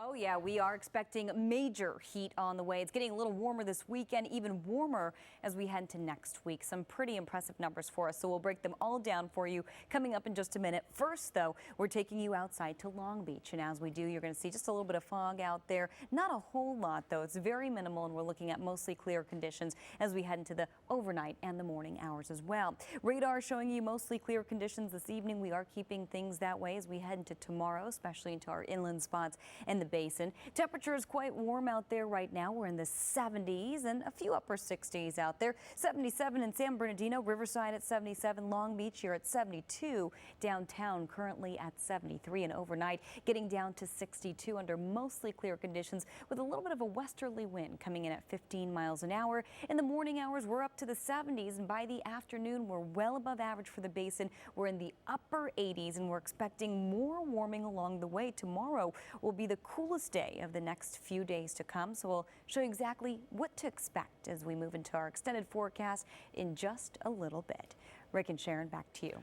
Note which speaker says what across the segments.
Speaker 1: Oh yeah, we are expecting major heat on the way. It's getting a little warmer this weekend, even warmer as we head into next week. Some pretty impressive numbers for us, so we'll break them all down for you coming up in just a minute. First, though, we're taking you outside to Long Beach, and as we do, you're going to see just a little bit of fog out there. Not a whole lot, though. It's very minimal, and we're looking at mostly clear conditions as we head into the overnight and the morning hours as well. Radar showing you mostly clear conditions this evening. We are keeping things that way as we head into tomorrow, especially into our inland spots and the basin. Temperature is quite warm out there right now. We're in the 70s and a few upper 60s out there. 77 in San Bernardino, Riverside at 77, Long Beach here at 72, downtown currently at 73, and overnight getting down to 62 under mostly clear conditions with a little bit of a westerly wind coming in at 15 miles an hour. In the morning hours, we're up to the 70s, and by the afternoon, we're well above average for the basin. We're in the upper 80s, and we're expecting more warming along the way. Tomorrow will be the coolest day of the next few days to come, so we'll show you exactly what to expect as we move into our extended forecast in just a little bit. Rick and Sharon, back to you.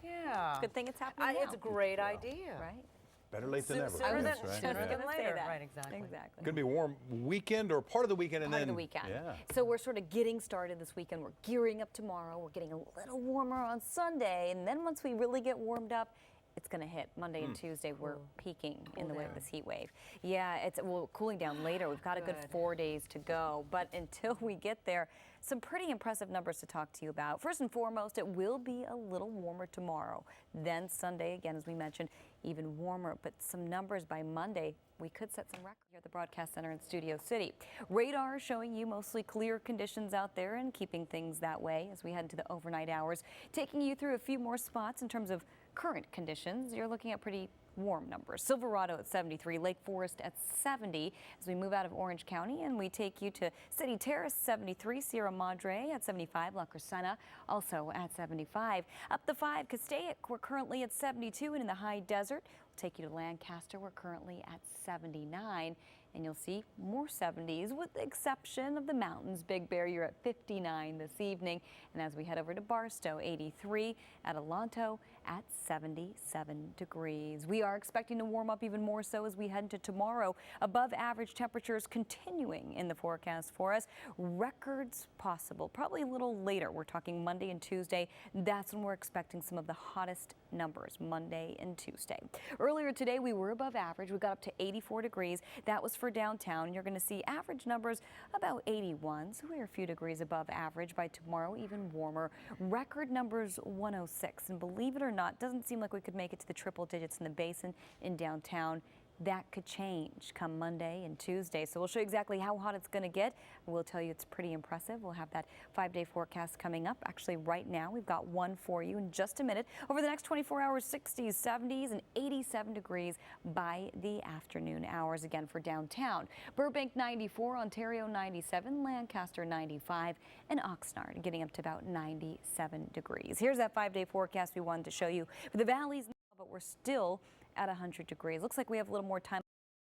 Speaker 2: Yeah.
Speaker 1: Good thing it's happening now.
Speaker 2: It's a great idea.
Speaker 1: Right?
Speaker 3: Better late than never.
Speaker 2: Sooner
Speaker 3: That's
Speaker 2: than,
Speaker 3: right.
Speaker 2: sooner than
Speaker 1: Yeah.
Speaker 2: later.
Speaker 1: That.
Speaker 2: Right, exactly.
Speaker 1: Exactly.
Speaker 3: Going to be warm weekend or part of the weekend, and
Speaker 1: Part
Speaker 3: then
Speaker 1: of the weekend.
Speaker 3: Yeah.
Speaker 1: So we're sort of getting started this weekend. We're gearing up tomorrow. We're getting a little warmer on Sunday, and then once we really get warmed up, it's going to hit Monday and Tuesday. We're peaking in the way of this heat wave. Yeah, it's cooling down later. We've got a good 4 days to go, but until we get there, some pretty impressive numbers to talk to you about. First and foremost, it will be a little warmer tomorrow. Then Sunday, again, as we mentioned, even warmer, but some numbers by Monday. We could set some records here at the broadcast center in Studio City. Radar showing you mostly clear conditions out there and keeping things that way as we head into the overnight hours. Taking you through a few more spots in terms of current conditions. You're looking at pretty warm numbers. Silverado at 73, Lake Forest at 70 as we move out of Orange County, and we take you to City Terrace 73, Sierra Madre at 75, La Crescenta also at 75. Up the 5, Castaic, we're currently at 72, and in the high desert, we'll take you to Lancaster, we're currently at 79. And you'll see more 70s with the exception of the mountains. Big Bear, you're at 59 this evening. And as we head over to Barstow, 83, Adelanto at 77 degrees. We are expecting to warm up even more so as we head into tomorrow. Above average temperatures continuing in the forecast for us. Records possible, probably a little later. We're talking Monday and Tuesday. That's when we're expecting some of the hottest numbers, Monday and Tuesday. Earlier today, we were above average. We got up to 84 degrees. That was for downtown. You're going to see average numbers about 81, so we're a few degrees above average. By tomorrow, even warmer. Record numbers 106, and believe it or not, doesn't seem like we could make it to the triple digits in the basin in downtown. That could change come Monday and Tuesday. So we'll show you exactly how hot it's going to get. We'll tell you it's pretty impressive. We'll have that 5-day forecast coming up. Actually, right now, we've got one for you in just a minute. Over the next 24 hours, 60s, 70s, and 87 degrees by the afternoon hours. Again, for downtown, Burbank 94, Ontario 97, Lancaster 95, and Oxnard getting up to about 97 degrees. Here's that 5-day forecast we wanted to show you for the valleys, but we're still at 100 degrees. Looks like we have a little more time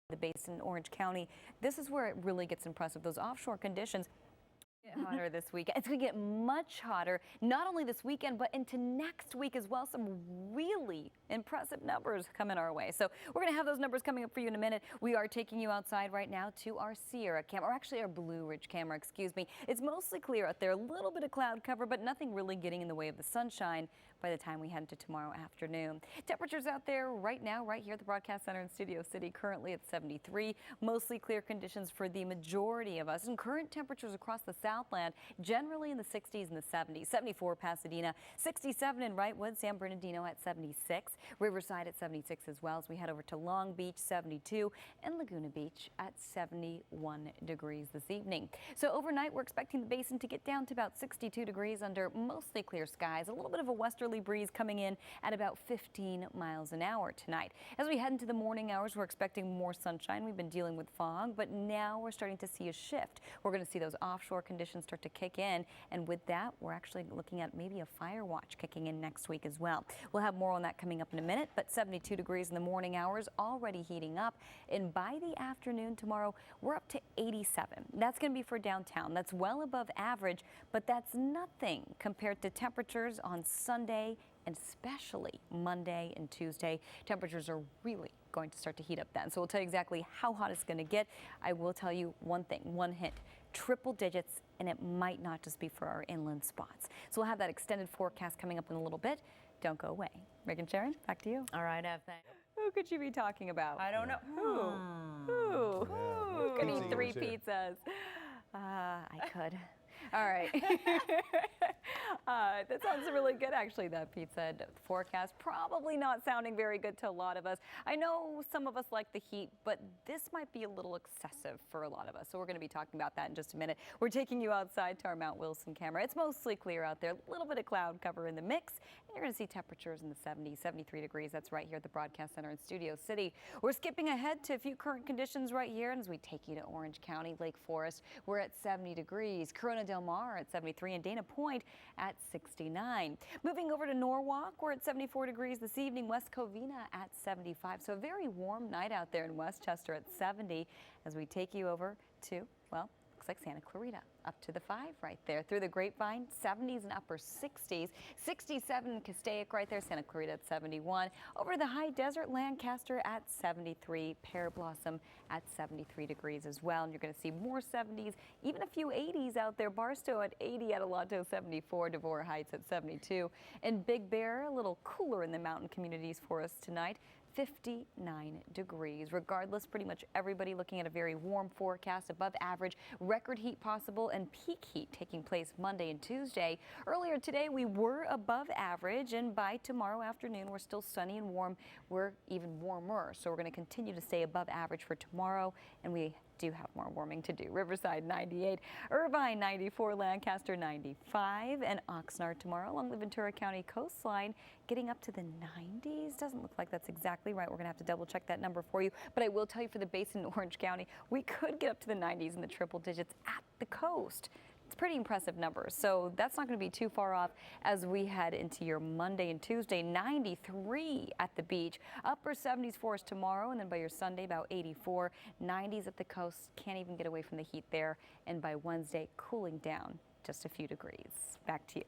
Speaker 1: in the basin in Orange County. This is where it really gets impressive. Those offshore conditions get hotter this weekend. It's going to get much hotter, not only this weekend, but into next week as well. Some really impressive numbers coming our way. So we're going to have those numbers coming up for you in a minute. We are taking you outside right now to our Sierra camera, or actually our Blue Ridge camera, excuse me. It's mostly clear out there, a little bit of cloud cover, but nothing really getting in the way of the sunshine by the time we head to tomorrow afternoon. Temperatures out there right now, right here at the broadcast center in Studio City, currently at 73. Mostly clear conditions for the majority of us, and current temperatures across the Southland generally in the 60s and the 70s. 74 Pasadena, 67 in Wrightwood, San Bernardino at 76, Riverside at 76 as well as we head over to Long Beach, 72, and Laguna Beach at 71 degrees this evening. So overnight, we're expecting the basin to get down to about 62 degrees under mostly clear skies. A little bit of a westerly breeze coming in at about 15 miles an hour tonight. As we head into the morning hours, we're expecting more sunshine. We've been dealing with fog, but now we're starting to see a shift. We're going to see those offshore conditions start to kick in, and with that, we're actually looking at maybe a fire watch kicking in next week as well. We'll have more on that coming up in a minute, but 72 degrees in the morning hours, already heating up, and by the afternoon tomorrow, we're up to 87. That's going to be for downtown. That's well above average, but that's nothing compared to temperatures on Sunday and especially Monday and Tuesday. Temperatures are really going to start to heat up then. So we'll tell you exactly how hot it's going to get. I will tell you one thing, one hint, triple digits, and it might not just be for our inland spots. So we'll have that extended forecast coming up in a little bit. Don't go away. Rick and Sharon, back to you.
Speaker 2: All right, Ev, thanks.
Speaker 1: Who could you be talking about?
Speaker 2: I don't know.
Speaker 1: Who could eat
Speaker 3: Pizza
Speaker 1: 3
Speaker 3: eaters here.
Speaker 1: pizzas? I could. All right. That sounds really good, actually, that pizza forecast. Probably not sounding very good to a lot of us. I know some of us like the heat, but this might be a little excessive for a lot of us. So we're going to be talking about that in just a minute. We're taking you outside to our Mount Wilson camera. It's mostly clear out there, a little bit of cloud cover in the mix. And you're going to see temperatures in the 70s, 73 degrees. That's right here at the Broadcast Center in Studio City. We're skipping ahead to a few current conditions right here. And as we take you to Orange County, Lake Forest, we're at 70 degrees. Corona Del Mar at 73 and Dana Point at 69. Moving over to Norwalk, we're at 74 degrees this evening. West Covina at 75. So a very warm night out there in Westchester at 70 as we take you over to, well, looks like Santa Clarita, up to the 5 right there. Through the Grapevine, 70s and upper 60s. 67 in Castaic right there, Santa Clarita at 71. Over to the High Desert, Lancaster at 73. Pear Blossom at 73 degrees as well. And you're going to see more 70s, even a few 80s out there. Barstow at 80, Adelanto 74, Devore Heights at 72. And Big Bear, a little cooler in the mountain communities for us tonight. 59 degrees. Regardless, pretty much everybody looking at a very warm forecast, above average, record heat possible, and peak heat taking place Monday and Tuesday. Earlier today, we were above average, and by tomorrow afternoon, we're still sunny and warm. We're even warmer, so we're going to continue to stay above average for tomorrow, and we do have more warming to do. Riverside 98, Irvine 94, Lancaster 95, and Oxnard tomorrow along the Ventura County coastline getting up to the 90s. Doesn't look like that's exactly right. We're going to have to double check that number for you. But I will tell you for the basin in Orange County, we could get up to the 90s in the triple digits at the coast. It's pretty impressive numbers, so that's not going to be too far off as we head into your Monday and Tuesday. 93 at the beach, upper 70s for us tomorrow, and then by your Sunday about 84. 90s at the coast, can't even get away from the heat there, and by Wednesday cooling down just a few degrees. Back to you.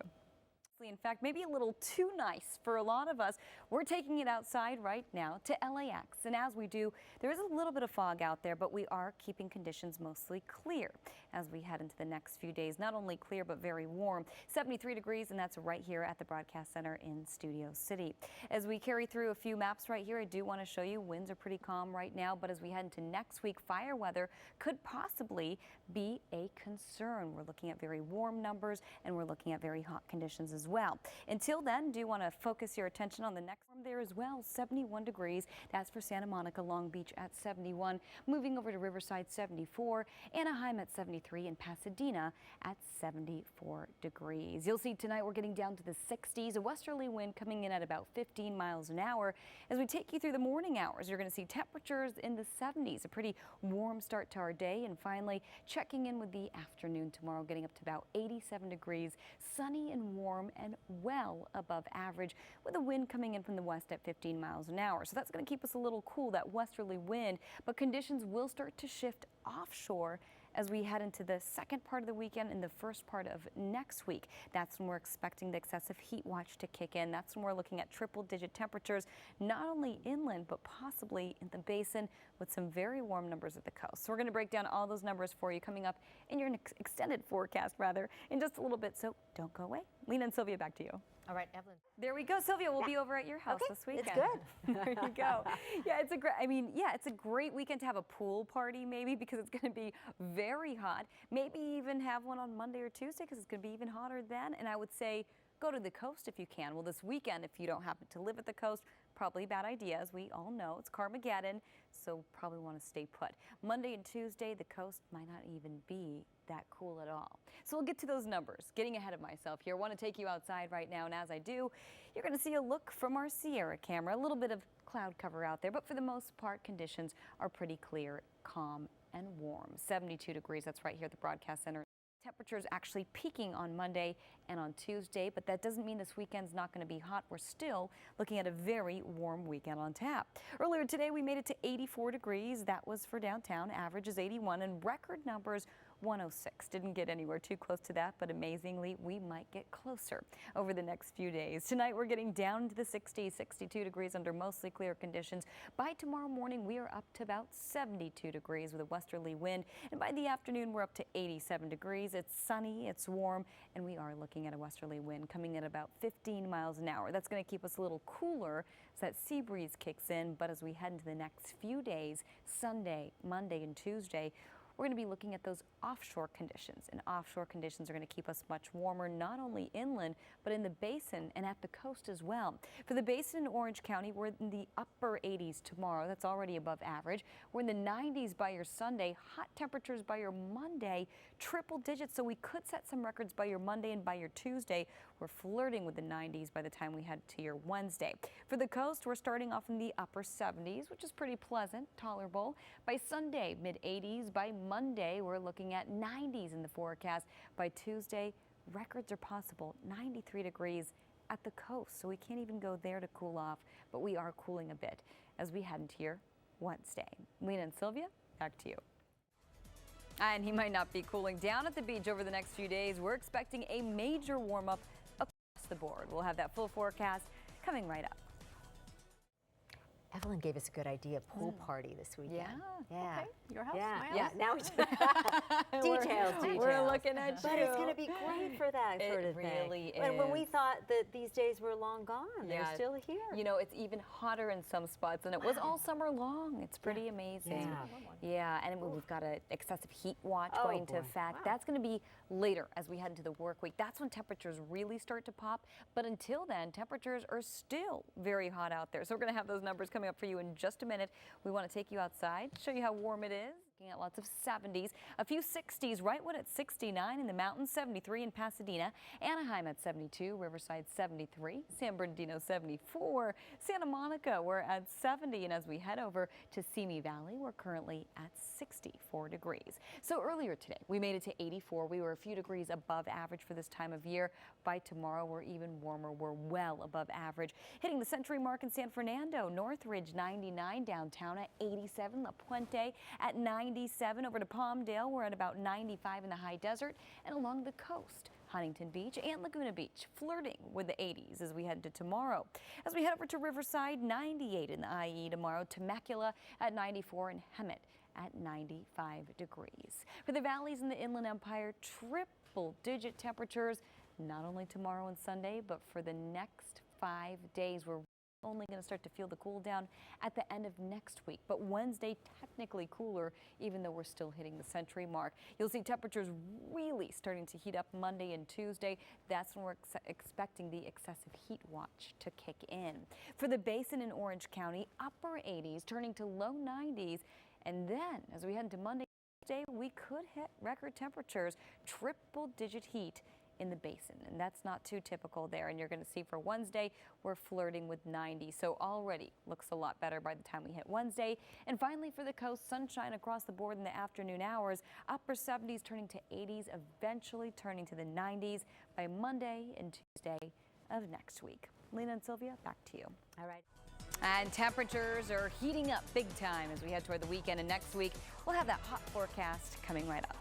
Speaker 1: In fact, maybe a little too nice for a lot of us. We're taking it outside right now to LAX, and as we do, there is a little bit of fog out there, but we are keeping conditions mostly clear as we head into the next few days. Not only clear, but very warm. 73 degrees, and that's right here at the Broadcast Center in Studio City. As we carry through a few maps right here, I do want to show you winds are pretty calm right now, but as we head into next week, fire weather could possibly be a concern. We're looking at very warm numbers, and we're looking at very hot conditions as well. Until then, do want to focus your attention on the next one there as well. 71 degrees. That's for Santa Monica, Long Beach at 71. Moving over to Riverside, 74. Anaheim at 73, and Pasadena at 74 degrees. You'll see tonight we're getting down to the 60s. A westerly wind coming in at about 15 miles an hour. As we take you through the morning hours, you're going to see temperatures in the 70s. A pretty warm start to our day. And finally, checking in with the afternoon tomorrow, getting up to about 87 degrees. Sunny and warm and well above average, with a wind coming in from the west at 15 miles an hour. So that's going to keep us a little cool, that westerly wind, but conditions will start to shift offshore as we head into the second part of the weekend and the first part of next week. That's when we're expecting the excessive heat watch to kick in. That's when we're looking at triple-digit temperatures, not only inland, but possibly in the basin with some very warm numbers at the coast. So we're going to break down all those numbers for you coming up in your extended forecast, rather, in just a little bit. So don't go away. Lena and Sylvia, back to you.
Speaker 2: All right, Evelyn.
Speaker 1: There we go, Sylvia. We'll be over at your house this weekend.
Speaker 2: It's good.
Speaker 1: There you go. Yeah, it's a great. I mean, yeah, it's a great weekend to have a pool party, maybe, because it's going to be very hot. Maybe even have one on Monday or Tuesday because it's going to be even hotter then. And I would say go to the coast if you can. Well, this weekend, if you don't happen to live at the coast, probably a bad idea, as we all know. It's Carmageddon, so probably want to stay put. Monday and Tuesday, the coast might not even be that cool at all. So we'll get to those numbers. Getting ahead of myself here. I want to take you outside right now, and as I do, you're going to see a look from our Sierra camera. A little bit of cloud cover out there, but for the most part, conditions are pretty clear, calm, and warm. 72 degrees, that's right here at the Broadcast Center. Temperatures actually peaking on Monday and on Tuesday, but that doesn't mean this weekend's not going to be hot. We're still looking at a very warm weekend on tap. Earlier today, we made it to 84 degrees. That was for downtown. Average is 81, and record numbers 106. Didn't get anywhere too close to that, but amazingly, we might get closer over the next few days. Tonight, we're getting down into the 60s, 62 degrees under mostly clear conditions. By tomorrow morning, we are up to about 72 degrees with a westerly wind. And by the afternoon, we're up to 87 degrees. It's sunny, it's warm, and we are looking at a westerly wind coming at about 15 miles an hour. That's going to keep us a little cooler as that sea breeze kicks in. But as we head into the next few days, Sunday, Monday, and Tuesday, we're going to be looking at those offshore conditions, and offshore conditions are going to keep us much warmer, not only inland, but in the basin and at the coast as well. For the basin in Orange County, we're in the upper 80s tomorrow. That's already above average. We're in the 90s by your Sunday, hot temperatures by your Monday, triple digits, so we could set some records by your Monday and by your Tuesday. We're flirting with the 90s by the time we head to your Wednesday. For the coast, we're starting off in the upper 70s, which is pretty pleasant, tolerable. By Sunday, mid-80s. By Monday, we're looking at 90s in the forecast. By Tuesday, records are possible, 93 degrees at the coast, so we can't even go there to cool off, but we are cooling a bit as we head into your Wednesday. Lena and Sylvia, back to you. And he might not be cooling down at the beach over the next few days. We're expecting a major warm-up across the board. We'll have that full forecast coming right up.
Speaker 4: Evelyn gave us a good idea, pool party this weekend.
Speaker 1: Yeah.
Speaker 4: Yeah.
Speaker 2: Okay. Your house,
Speaker 4: Yeah.
Speaker 2: my house.
Speaker 4: Yeah. Now we details.
Speaker 1: We're looking at you.
Speaker 4: But it's going to be great for that sort of thing.
Speaker 1: It really is.
Speaker 4: And when we thought that these days were long gone,
Speaker 1: Yeah.
Speaker 4: they're still here.
Speaker 1: You know, it's even hotter in some spots than it was all summer long. It's pretty amazing. Yeah, and we've got an excessive heat watch going into effect. That's going to be later as we head into the work week. That's when temperatures really start to pop. But until then, temperatures are still very hot out there. So we're going to have those numbers coming up for you in just a minute. We want to take you outside, show you how warm it is. Looking at lots of 70s, a few 60s, Wrightwood at 69 in the mountains, 73 in Pasadena, Anaheim at 72, Riverside 73, San Bernardino 74, Santa Monica we're at 70, and as we head over to Simi Valley, we're currently at 64 degrees. So earlier today, we made it to 84. We were a few degrees above average for this time of year. By tomorrow, we're even warmer. We're well above average. Hitting the century mark in San Fernando, Northridge 99, downtown at 87, La Puente at 97, over to Palmdale, we're at about 95 in the high desert, and along the coast, Huntington Beach and Laguna Beach flirting with the 80s as we head to tomorrow. As we head over to Riverside, 98 in the IE tomorrow, Temecula at 94, and Hemet at 95 degrees. For the valleys in the Inland Empire, triple-digit temperatures, not only tomorrow and Sunday, but for the next 5 days. We're only going to start to feel the cool down at the end of next week, but Wednesday technically cooler, even though we're still hitting the century mark. You'll see temperatures really starting to heat up Monday and Tuesday. That's when we're expecting the excessive heat watch to kick in. For the basin in Orange County, upper 80s turning to low 90s, and then as we head into Monday, Tuesday, we could hit record temperatures, triple-digit heat in the basin, and that's not too typical there. And you're going to see for Wednesday, we're flirting with 90, so already looks a lot better by the time we hit Wednesday. And finally, for the coast, sunshine across the board in the afternoon hours, upper 70s turning to 80s, eventually turning to the 90s by Monday and Tuesday of next week. Lena and Sylvia, back to you.
Speaker 4: All right.
Speaker 1: And temperatures are heating up big time as we head toward the weekend, and next week we'll have that hot forecast coming right up.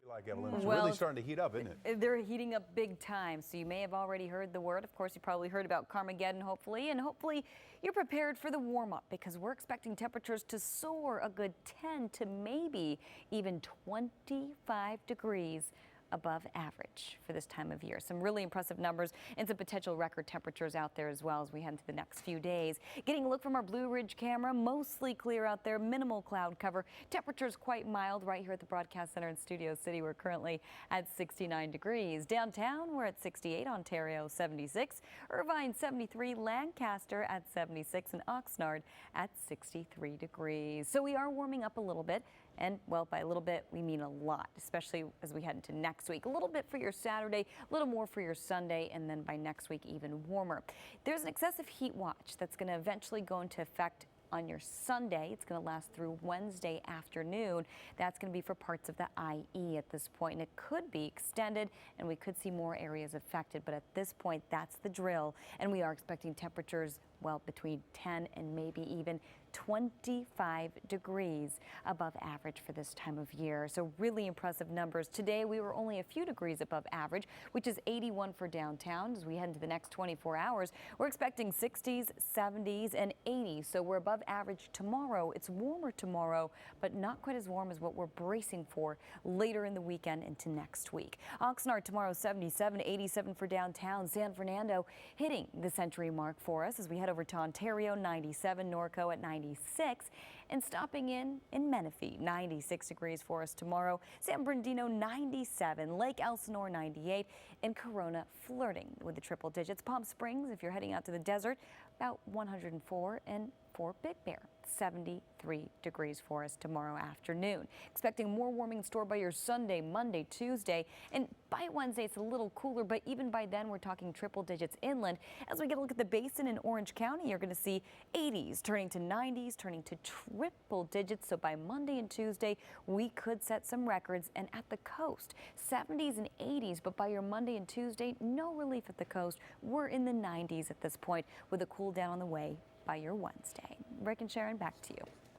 Speaker 3: Like Evelyn, it's really starting to heat up, isn't it?
Speaker 1: They're heating up big time, so you may have already heard the word. Of course, you probably heard about Carmageddon, hopefully, and hopefully you're prepared for the warm-up because we're expecting temperatures to soar a good 10 to maybe even 25 degrees above average for this time of year. Some really impressive numbers and some potential record temperatures out there as well as we head into the next few days. Getting a look from our Blue Ridge camera, mostly clear out there, minimal cloud cover. Temperatures quite mild right here at the Broadcast Center in Studio City. We're currently at 69 degrees. Downtown, we're at 68, Ontario 76, Irvine 73, Lancaster at 76, and Oxnard at 63 degrees. So we are warming up a little bit. And, well, by a little bit, we mean a lot, especially as we head into next week. A little bit for your Saturday, a little more for your Sunday, and then by next week, even warmer. There's an excessive heat watch that's going to eventually go into effect on your Sunday. It's going to last through Wednesday afternoon. That's going to be for parts of the IE at this point, and it could be extended, and we could see more areas affected. But at this point, that's the drill, and we are expecting temperatures well, between 10 and maybe even 25 degrees above average for this time of year. So really impressive numbers. Today we were only a few degrees above average, which is 81 for downtown. As we head into the next 24 hours, we're expecting 60s, 70s, and 80s. So we're above average tomorrow. It's warmer tomorrow, but not quite as warm as what we're bracing for later in the weekend into next week. Oxnard tomorrow 77, 87 for downtown. San Fernando hitting the century mark for us as we head over to Ontario, 97, Norco at 96, and stopping in Menifee, 96 degrees for us tomorrow. San Bernardino 97, Lake Elsinore 98, and Corona flirting with the triple digits. Palm Springs, if you're heading out to the desert, about 104, and for Big Bear, 73 degrees for us tomorrow afternoon. Expecting more warming in store by your Sunday, Monday, Tuesday, and by Wednesday it's a little cooler, but even by then we're talking triple digits inland. As we get a look at the basin in Orange County, you're going to see 80s turning to 90s, turning to triple digits. So by Monday and Tuesday, we could set some records, and at the coast, 70s and 80s, but by your Monday and Tuesday, no relief at the coast. We're in the 90s at this point with a cool down on the way by your Wednesday. Rick and Sharon, back to you.